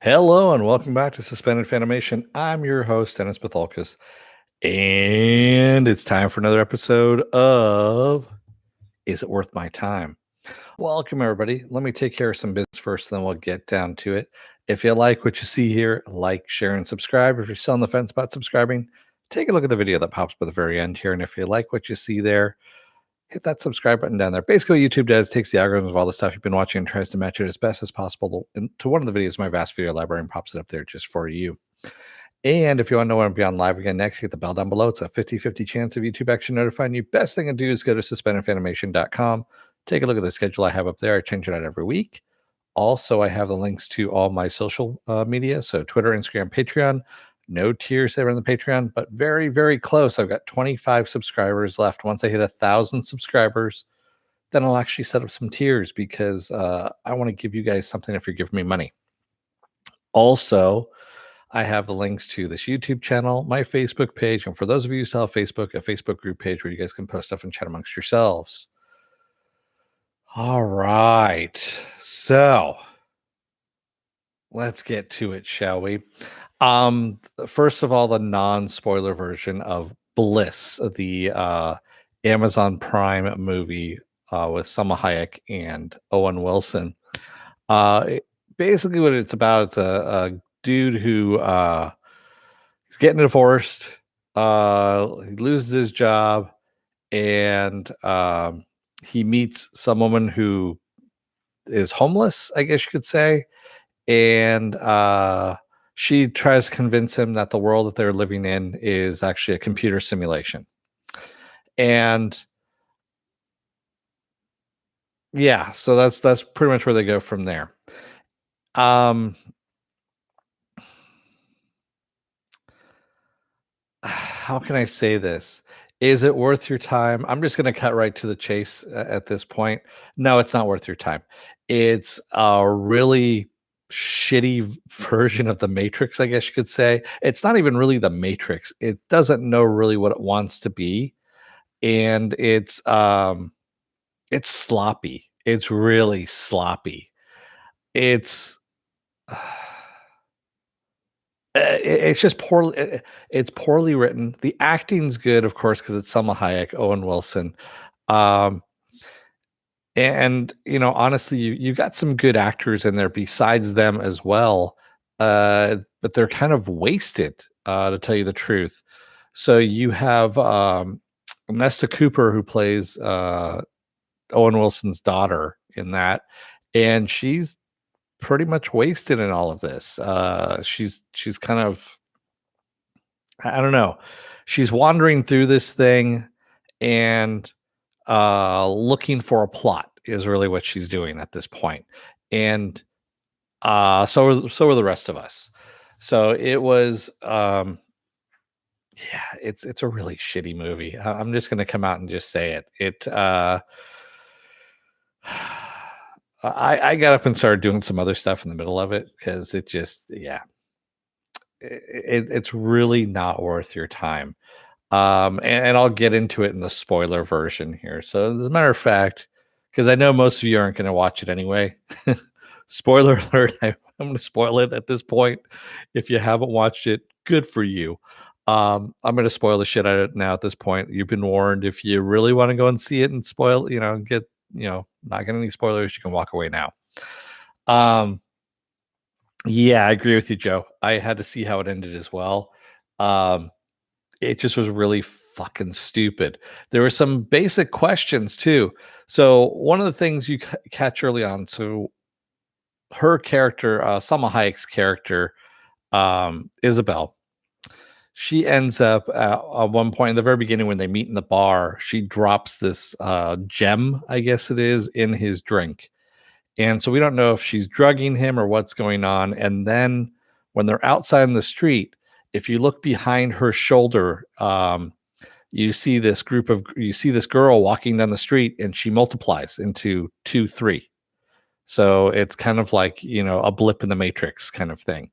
Hello and welcome back to Suspended Fanimation. I'm your host, Dennis Bithoulkas, and it's time for another episode of Is It Worth My Time? Welcome, everybody. Let me take care of some business first, then we'll get down to it. If you like what you see here, like, share, and subscribe. If you're still on the fence about subscribing, take a look at the video that pops by the very end here. And if you like what you see there, hit that subscribe button down there. Basically, what YouTube does takes the algorithms of all the stuff you've been watching and tries to match it as best as possible to one of the videos in my vast video library and pops it up there just for you. And if you want to know when I'm beyond live again next, hit the bell down below. It's a 50-50 chance of YouTube actually notifying you. Best thing to do is go to suspendedfanimation.com. Take a look at the schedule I have up there. I change it out every week. Also, I have the links to all my social media. So Twitter, Instagram, Patreon. No tiers there on the Patreon, but very, very close. I've got 25 subscribers left. Once I hit 1,000 subscribers, then I'll actually set up some tiers because I want to give you guys something if you're giving me money. Also, I have the links to this YouTube channel, my Facebook page, and for those of you who still have Facebook, a Facebook group page where you guys can post stuff and chat amongst yourselves. All right. So let's get to it, shall we? First of all, the non-spoiler version of Bliss, the Amazon Prime movie with Salma Hayek and Owen Wilson. Basically, what it's about, it's a dude who he's getting divorced. He loses his job, and he meets some woman who is homeless, I guess you could say, and she tries to convince him that the world that they're living in is actually a computer simulation. And yeah, so that's pretty much where they go from there. Um how can I say this? Is it worth your time? I'm just going to cut right to the chase at this point. No, it's not worth your time. It's a really shitty version of the Matrix, I guess you could say. It's not even really the Matrix. It doesn't know really what it wants to be, and it's sloppy. It's really sloppy. It's it's just poorly it's poorly written. The acting's good, of course, because it's Selma Hayek, Owen Wilson. Um, and honestly, you got some good actors in there besides them as well. But they're kind of wasted, to tell you the truth. So you have Nesta Cooper, who plays Owen Wilson's daughter in that, and she's pretty much wasted in all of this. She's kind of, I don't know. She's wandering through this thing and looking for a plot is really what she's doing at this point. And so are the rest of us. So it was yeah, it's a really shitty movie. I'm just going to come out and just say it. I got up and started doing some other stuff in the middle of it because it just, yeah, it's really not worth your time. And I'll get into it in the spoiler version here. So, as a matter of fact, because I know most of you aren't going to watch it anyway, spoiler alert, I'm going to spoil it at this point. If you haven't watched it, good for you. I'm going to spoil the shit out of it now at this point. You've been warned. If you really want to go and see it and spoil, not getting any spoilers, you can walk away now. Yeah, I agree with you, Joe. I had to see how it ended as well. It just was really fucking stupid. There were some basic questions too. So one of the things you catch early on, so her character, Salma Hayek's character, Isabel, she ends up at one point in the very beginning when they meet in the bar, she drops this gem, I guess it is, in his drink. And so we don't know if she's drugging him or what's going on. And then when they're outside in the street, if you look behind her shoulder, you see this girl walking down the street and she multiplies into 2, 3. So it's kind of like, a blip in the matrix kind of thing.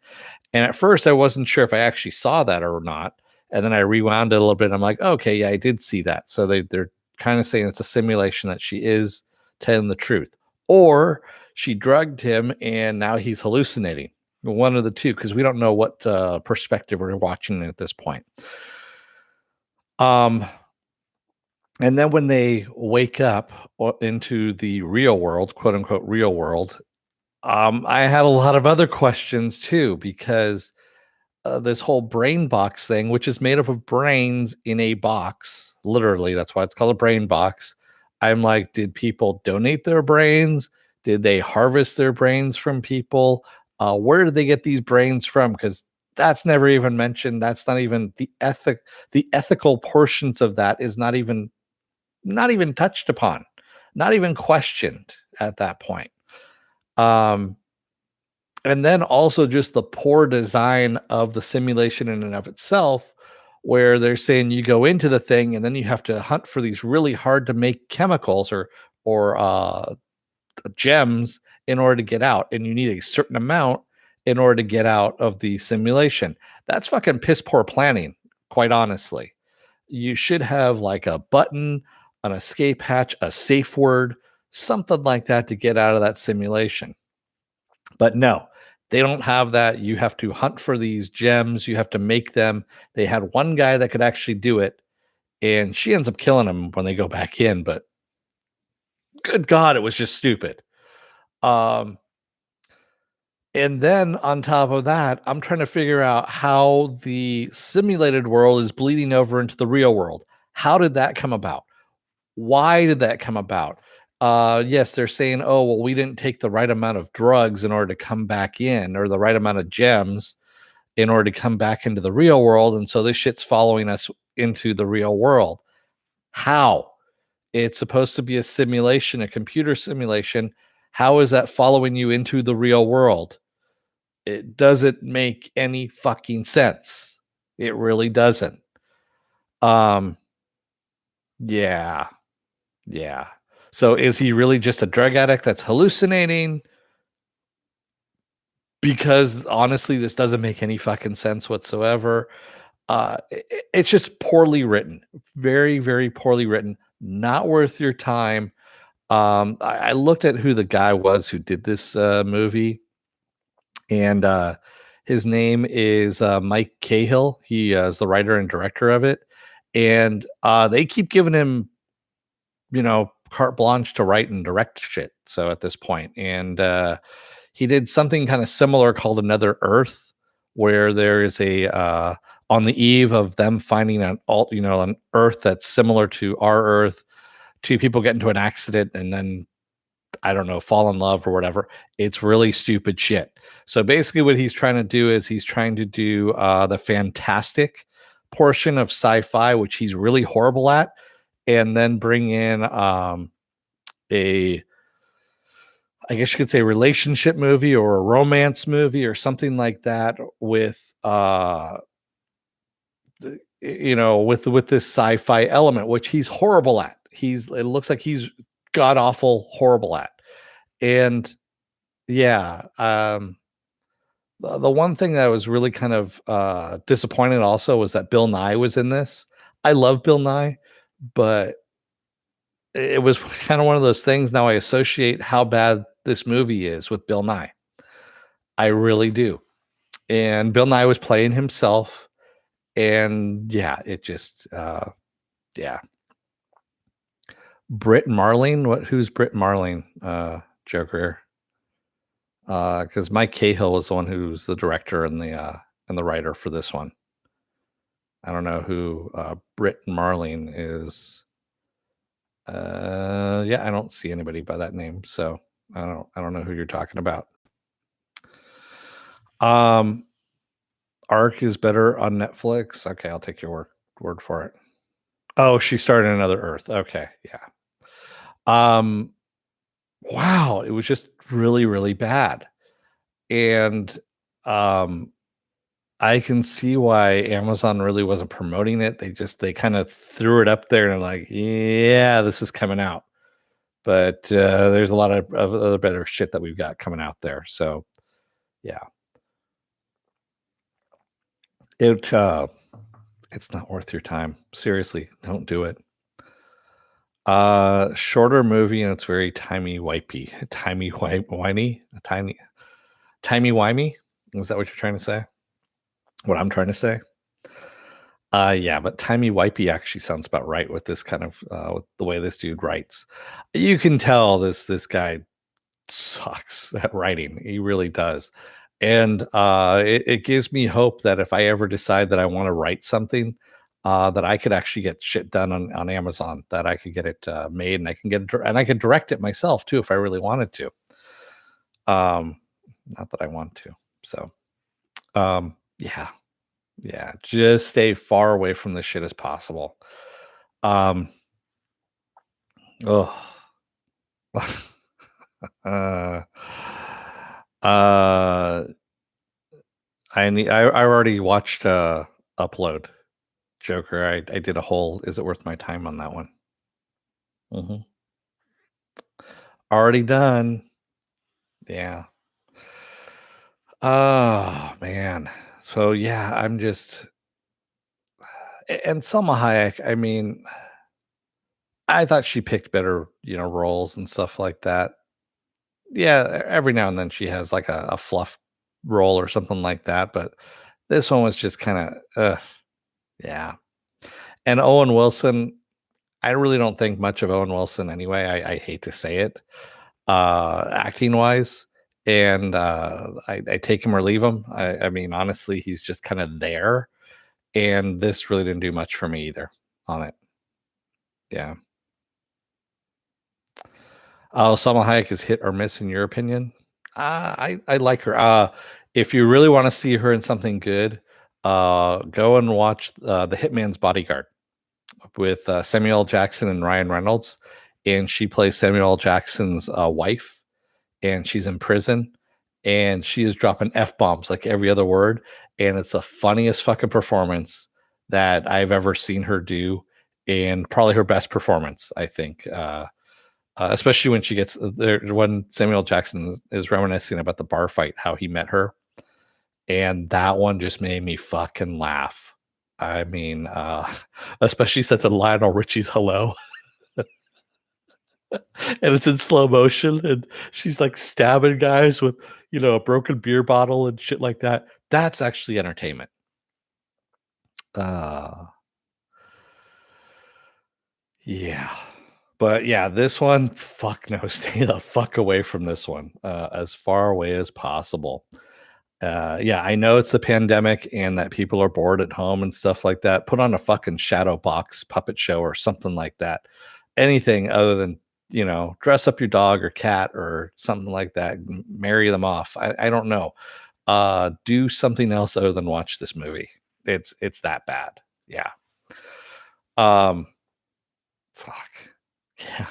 And at first I wasn't sure if I actually saw that or not. And then I rewound it a little bit. And I'm like, okay, yeah, I did see that. So they're kind of saying it's a simulation that she is telling the truth. Or she drugged him and now he's hallucinating. One of the two, because we don't know what perspective we're watching at this point. Um, and then when they wake up into the real world, quote unquote, real world, I had a lot of other questions too, because this whole brain box thing, which is made up of brains in a box, literally, that's why it's called a brain box. I'm like, did people donate their brains? Did they harvest their brains from people? Where did they get these brains from? Because that's never even mentioned. That's not even the ethical portions of that is not even touched upon, not even questioned at that point. Um, and then also just the poor design of the simulation in and of itself, where they're saying you go into the thing and then you have to hunt for these really hard to make chemicals or gems in order to get out, and you need a certain amount in order to get out of the simulation. That's fucking piss poor planning, quite honestly. You should have like a button, an escape hatch, a safe word, something like that to get out of that simulation. But no, they don't have that. You have to hunt for these gems, you have to make them. They had one guy that could actually do it, and she ends up killing him when they go back in, but good god, it was just stupid. Um, and then on top of that, I'm trying to figure out how the simulated world is bleeding over into the real world. How did that come about? Why did that come about? Yes, they're saying, "Oh, well, we didn't take the right amount of drugs in order to come back in, or the right amount of gems in order to come back into the real world, and so this shit's following us into the real world." How? It's supposed to be a simulation, a computer simulation. How is that following you into the real world? It doesn't make any fucking sense. It really doesn't. Um, yeah, yeah. So is he really just a drug addict that's hallucinating? Because honestly, this doesn't make any fucking sense whatsoever. It's just poorly written, very, very poorly written. Not worth your time. I looked at who the guy was who did this movie, and his name is Mike Cahill. He is the writer and director of it, and they keep giving him, carte blanche to write and direct shit. So at this point, and he did something kind of similar called Another Earth, where there is a on the eve of them finding an Earth that's similar to our Earth. Two people get into an accident and then I don't know, fall in love or whatever. It's really stupid shit. So basically, what he's trying to do is he's trying to do the fantastic portion of sci-fi, which he's really horrible at, and then bring in a I guess you could say relationship movie or a romance movie or something like that with with this sci-fi element, which he's horrible at. It looks like he's god awful horrible at. And yeah, the one thing that was really kind of disappointing also was that Bill Nye was in this. I love Bill Nye, but it was kind of one of those things. Now I associate how bad this movie is with Bill Nye. I really do. And Bill Nye was playing himself, and yeah, it just yeah. Britt Marling, who's Britt Marling? Joker. Because Mike Cahill was the one who's the director and the writer for this one. I don't know who Britt Marling is. Yeah, I don't see anybody by that name, so I don't know who you're talking about. Ark is better on Netflix. Okay, I'll take your word for it. Oh, she started Another Earth. Okay, yeah. Wow, it was just really, really bad. And um I can see why Amazon really wasn't promoting it. They kind of threw it up there and are like, yeah, this is coming out. But there's a lot of other better shit that we've got coming out there. So yeah, it's not worth your time. Seriously, don't do it. Shorter movie and it's very timey wipey, timey whiny, timey wimey. Is that what you're trying to say? What I'm trying to say? Yeah, but timey-wipey actually sounds about right with this kind of, with the way this dude writes. You can tell this guy sucks at writing. He really does. And it gives me hope that if I ever decide that I want to write something, that I could actually get shit done on Amazon, that I could get it made and I can get it, and I could direct it myself too if I really wanted to. Um, Not that I want to. So, yeah, yeah, just stay far away from this shit as possible. Um, oh, uh, uh, I already watched Upload Joker. I did a whole "Is it worth my time" on that one. Mhm. Already done. Yeah. Oh, man. So, yeah, I'm just and Selma Hayek, I mean, I thought she picked better, roles and stuff like that. Yeah, every now and then she has, like, a fluff role or something like that, but this one was just kinda, yeah. And Owen Wilson, I really don't think much of Owen Wilson anyway. I hate to say it, acting wise, and I take him or leave him. I mean, honestly, he's just kind of there, and this really didn't do much for me either on it. Yeah. Oh, Salma Hayek is hit or miss in your opinion? I like her. If you really want to see her in something good, go and watch The Hitman's Bodyguard with Samuel L. Jackson and Ryan Reynolds, and she plays Samuel L. Jackson's wife, and she's in prison, and she is dropping f bombs like every other word, and it's the funniest fucking performance that I've ever seen her do, and probably her best performance, I think. Especially when she gets there, when Samuel Jackson is reminiscing about the bar fight, how he met her, and that one just made me fucking laugh. I mean, especially since the Lionel Richie's "Hello," and it's in slow motion, and she's like stabbing guys with, a broken beer bottle and shit like that. That's actually entertainment. Uh, yeah. But yeah, this one, fuck no, stay the fuck away from this one, as far away as possible. Yeah, I know it's the pandemic and that people are bored at home and stuff like that. Put on a fucking shadow box puppet show or something like that. Anything other than, dress up your dog or cat or something like that. Marry them off. I don't know. Do something else other than watch this movie. It's that bad. Yeah. Um, Fuck. Yeah.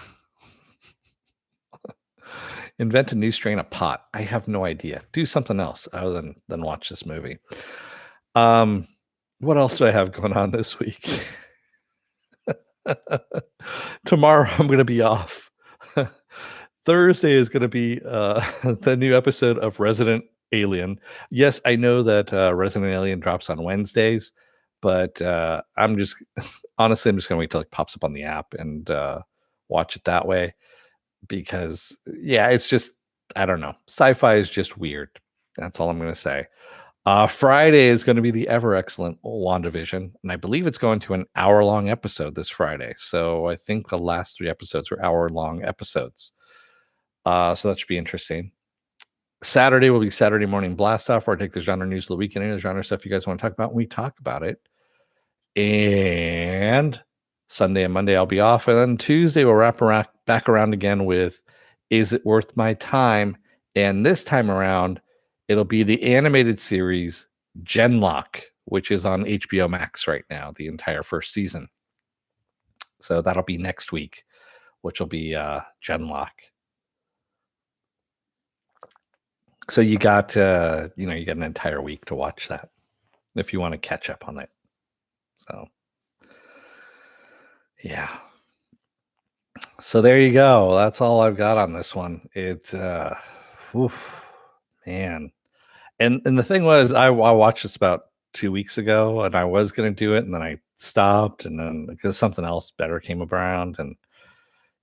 Invent a new strain of pot. I have no idea. Do something else other than watch this movie. Um, what else do I have going on this week? Tomorrow I'm gonna be off. Thursday is gonna be the new episode of Resident Alien. Yes, I know that Resident Alien drops on Wednesdays, but I'm just honestly I'm just gonna wait till it pops up on the app and watch it that way because yeah, it's just I don't know. Sci-fi is just weird. That's all I'm gonna say. Friday is going to be the ever excellent WandaVision, and I believe it's going to an hour-long episode this Friday. So I think the last 3 episodes were hour-long episodes. So that should be interesting. Saturday will be Saturday Morning Blast Off, where I take the genre news of the week and any genre stuff you guys want to talk about, and we talk about it. And Sunday and Monday I'll be off, and then Tuesday we'll wrap around back around again with "Is It Worth My Time?" And this time around, it'll be the animated series Genlock, which is on HBO Max right now, the entire first season. So that'll be next week, which will be Genlock. So you got an entire week to watch that if you want to catch up on it. So yeah. So there you go. That's all I've got on this one. It's oof, man. And the thing was, I watched this about 2 weeks ago, and I was gonna do it, and then I stopped, and then because something else better came around, and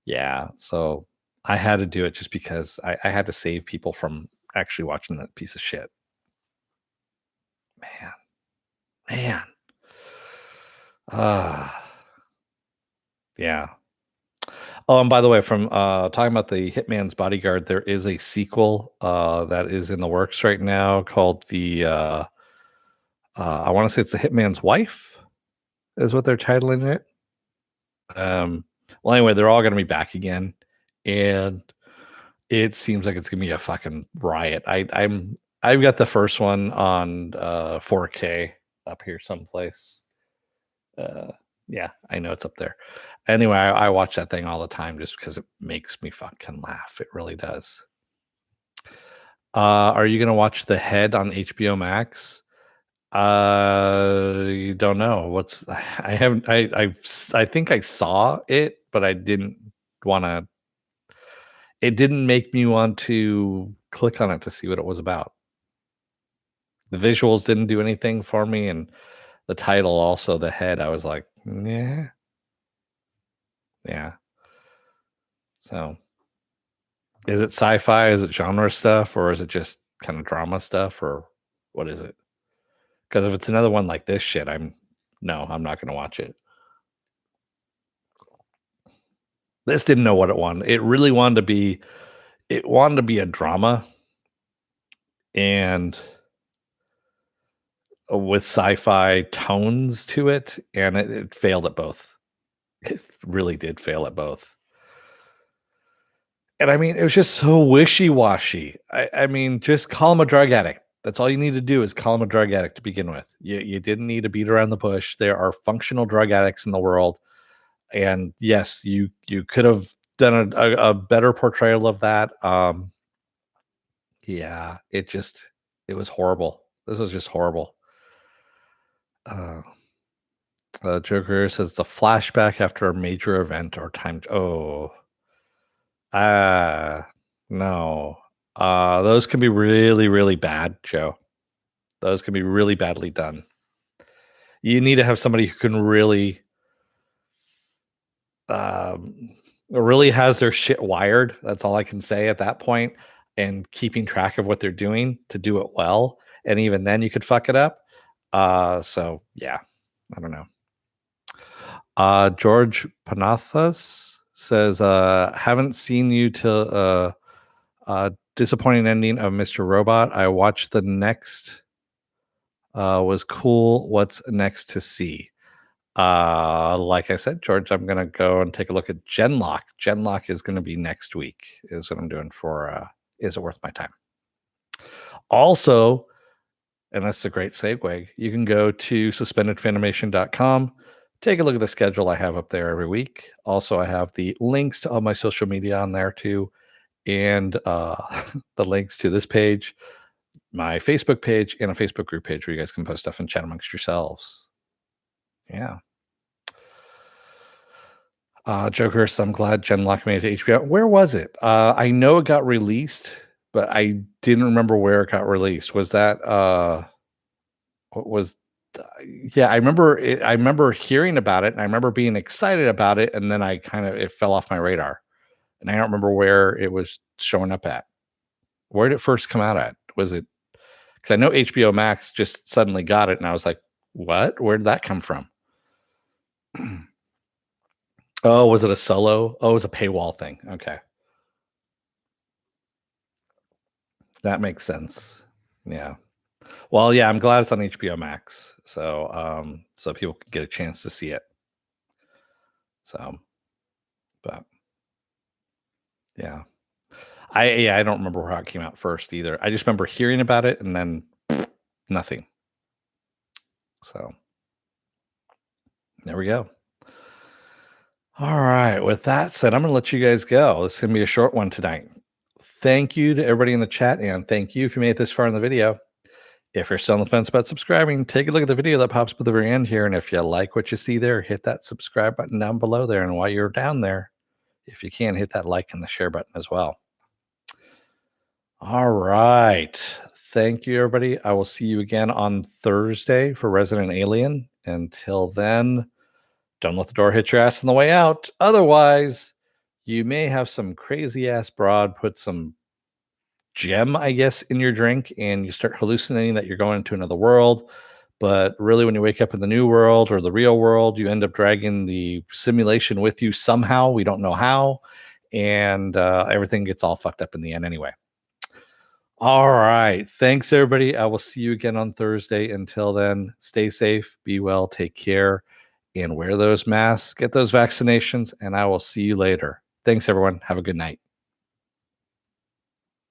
yeah, so I had to do it just because I had to save people from actually watching that piece of shit. Man, man. Ah, yeah. Oh, and by the way, from talking about the Hitman's Bodyguard, there is a sequel that is in the works right now called I want to say it's the Hitman's Wife, is what they're titling it. Well, anyway, they're all going to be back again, and it seems like it's gonna be a fucking riot. I've got the first one on 4K up here someplace. Uh, yeah, I know it's up there. Anyway, I watch that thing all the time just because it makes me fucking laugh. It really does. Are you gonna watch The Head on HBO Max? You don't know what's. I haven't. I think I saw it, but I didn't want to. It didn't make me want to click on it to see what it was about. The visuals didn't do anything for me, and the title also, The Head, I was like, "Yeah, yeah." So, is it sci-fi? Is it genre stuff, or is it just kind of drama stuff, or what is it? Because if it's another one like this shit, I'm not gonna watch it. This didn't know what it wanted. It wanted to be a drama and with sci-fi tones to it, and it failed at both. It really did fail at both. And I mean, it was just so wishy-washy. I mean, just call him a drug addict. That's all you need to do is call him a drug addict to begin with. You didn't need to beat around the bush. There are functional drug addicts in the world, and yes, you could have done a better portrayal of that. Yeah, it was horrible. This was just horrible. Uh, Joker says the flashback after a major event or time. Oh, ah, no. Those can be really, really bad, Joe. Those can be really badly done. You need to have somebody who can um, really has their shit wired. That's all I can say at that point, and keeping track of what they're doing to do it well. And even then, you could fuck it up. So yeah, I don't know. George Panathas says, haven't seen you till disappointing ending of Mr. Robot. I watched the next was cool. What's next to see? Like I said, George, I'm gonna go and take a look at Genlock. Genlock is gonna be next week, is what I'm doing for Is It Worth My Time? Also, and that's a great segue, you can go to suspendedfanimation.com. Take a look at the schedule I have up there every week. Also, I have the links to all my social media on there too, and the links to this page, my Facebook page, and a Facebook group page where you guys can post stuff and chat amongst yourselves. Yeah. Joker, so I'm glad Genlock made it to HBO. Where was it? I know it got released, but I didn't remember where it got released. Was that what was yeah, I remember hearing about it and I remember being excited about it, and then it fell off my radar. And I don't remember where it was showing up at. Where did it first come out at? Was it because I know HBO Max just suddenly got it, and I was like, what? Where did that come from? Oh, was it a solo? Oh, it was a paywall thing. Okay. That makes sense. Yeah. Well, yeah, I'm glad it's on HBO Max. So people can get a chance to see it. So, but yeah. I don't remember how it came out first either. I just remember hearing about it and then nothing. So there we go. All right. With that said, I'm going to let you guys go. This is going to be a short one tonight. Thank you to everybody in the chat, and thank you if you made it this far in the video. If you're still on the fence about subscribing, take a look at the video that pops up at the very end here. And if you like what you see there, hit that subscribe button down below there. And while you're down there, if you can, hit that like and the share button as well. All right. Thank you, everybody. I will see you again on Thursday for Resident Alien. Until then, don't let the door hit your ass on the way out. Otherwise, you may have some crazy ass broad put some gem, I guess, in your drink, and you start hallucinating that you're going to another world. But really, when you wake up in the new world or the real world, you end up dragging the simulation with you somehow. We don't know how. And everything gets all fucked up in the end anyway. All right. Thanks, everybody. I will see you again on Thursday. Until then, stay safe, be well, take care, and wear those masks, get those vaccinations, and I will see you later. Thanks, everyone. Have a good night.